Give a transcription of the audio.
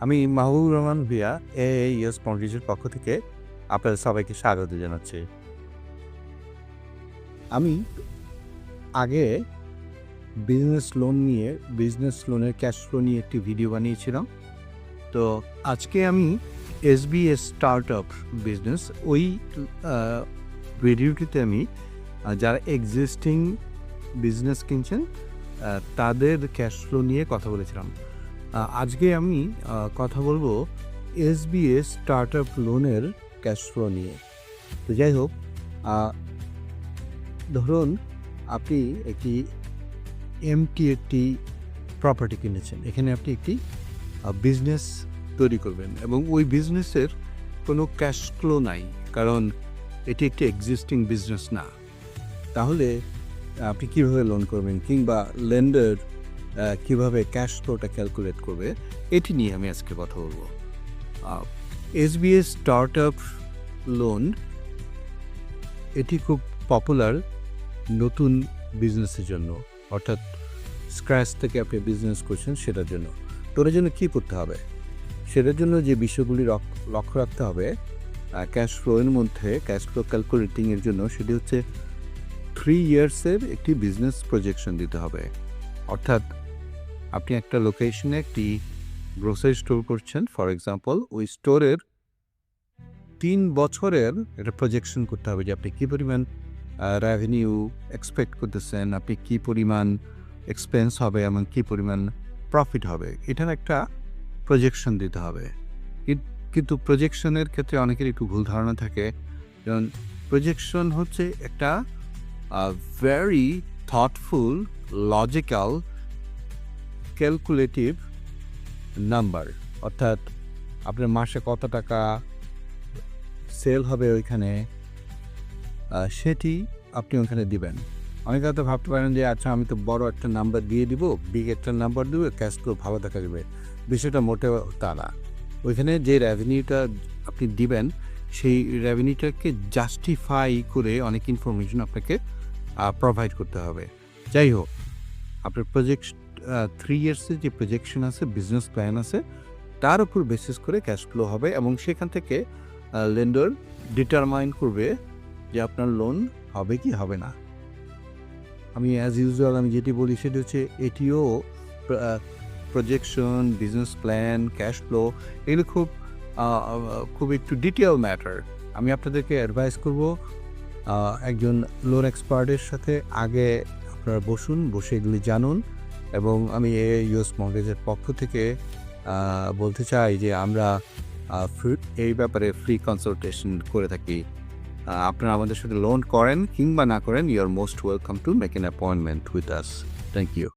আমি মাহবুবুর রহমান ভূঁইয়া এএইএস মর্টগেজের পক্ষ থেকে আপনাদের সবাইকে স্বাগত জানাচ্ছি। আমি আগে বিজনেস লোনের ক্যাশ ফ্লো নিয়ে একটি ভিডিও বানিয়েছিলাম। তো আজকে আমি এসবিএস স্টার্টআপ বিজনেস ওই ভিডিওটিতে আমি যারা এক্সিস্টিং বিজনেস কিনছেন তাদের ক্যাশ ফ্লো নিয়ে কথা বলেছিলাম। আজকে আমি কথা বলবো এসবিএস স্টার্টআপ লোনের ক্যাশ ফ্লো নিয়ে। তো যাই হোক, ধরুন আপনি একটি প্রপার্টি কিনেছেন। এখানে আপনি একটি বিজনেস তৈরি করবেন এবং ওই বিজনেসের কোনো ক্যাশ ফ্লো নাই, কারণ এটি একটি এক্সিস্টিং বিজনেস না। তাহলে আপনি কীভাবে লোন করবেন কিংবা লেন্ডার কীভাবে ক্যাশ ফ্লোটা ক্যালকুলেট করবে, এটি নিয়ে আমি আজকে কথা বলবো। এসবিএস স্টার্টআপ লোন এটি খুব পপুলার নতুন বিজনেসের জন্য, অর্থাৎ স্ক্র্যাচ থেকে আপনি বিজনেস করছেন সেটার জন্য। তো ওটার জন্য কী করতে হবে, সেটার জন্য যে বিষয়গুলি লক্ষ্য রাখতে হবে ক্যাশ ফ্লোয়ের মধ্যে, ক্যাশ ফ্লো ক্যালকুলেটিংয়ের জন্য, সেটি হচ্ছে 3 ইয়ার্সের একটি বিজনেস প্রজেকশন দিতে হবে। অর্থাৎ আপনি একটা লোকেশনে একটি গ্রোসারি স্টোর করছেন, ফর এক্সাম্পল, ওই স্টোরের 3 বছরের একটা প্রজেকশন করতে হবে যে আপনি কী পরিমাণ রেভিনিউ এক্সপেক্ট করতেছেন, আপনি কী পরিমাণ এক্সপেন্স হবে এবং কী পরিমাণ প্রফিট হবে, এটার একটা প্রজেকশন দিতে হবে। কিন্তু প্রজেকশনের ক্ষেত্রে অনেকের একটু ভুল ধারণা থাকে। যেমন প্রজেকশন হচ্ছে একটা very thoughtful, logical, calculative number. অর্থাৎ আপনার মাসে কত টাকা সেল হবে ওইখানে, সেটি আপনি ওখানে দিবেন। অনেকে হয়তো ভাবতে পারেন যে আচ্ছা, আমি তো বড় একটা নাম্বার দিয়ে দিব, বিগ একটা নাম্বার দেবো, ক্যাশ ফ্লো ভালো দেখা যাবে। বিষয়টা মোটেও তা না। ওইখানে যে রেভিনিউটা আপনি দিবেন, সেই রেভিনিউটাকে জাস্টিফাই করে অনেক ইনফরমেশন আপনাকে প্রোভাইড করতে হবে। যাই হোক, আপনার 3 ইয়ার্সের যে প্রজেকশন আছে, বিজনেস প্ল্যান আছে, তার উপর বেসিস করে ক্যাশ ফ্লো হবে এবং সেখান থেকে লেন্ডার ডিটারমাইন করবে যে আপনার লোন হবে কি হবে না। আমি অ্যাজ ইউজুয়াল আমি যেটি বলি সেটি হচ্ছে এটিও projection, business plan, cash flow, এগুলো খুব একটু ডিটেল ম্যাটার। আমি আপনাদেরকে অ্যাডভাইস করব একজন লোন এক্সপার্টের সাথে আগে আপনারা বসে এগুলি জানুন। এবং আমি এএইএস মর্টগেজের পক্ষ থেকে বলতে চাই যে আমরা এই ব্যাপারে ফ্রি কনসালটেশন করে থাকি। আপনারা আমাদের সাথে লোন করেন কিংবা না করেন, you are most welcome to make an appointment with us. Thank you.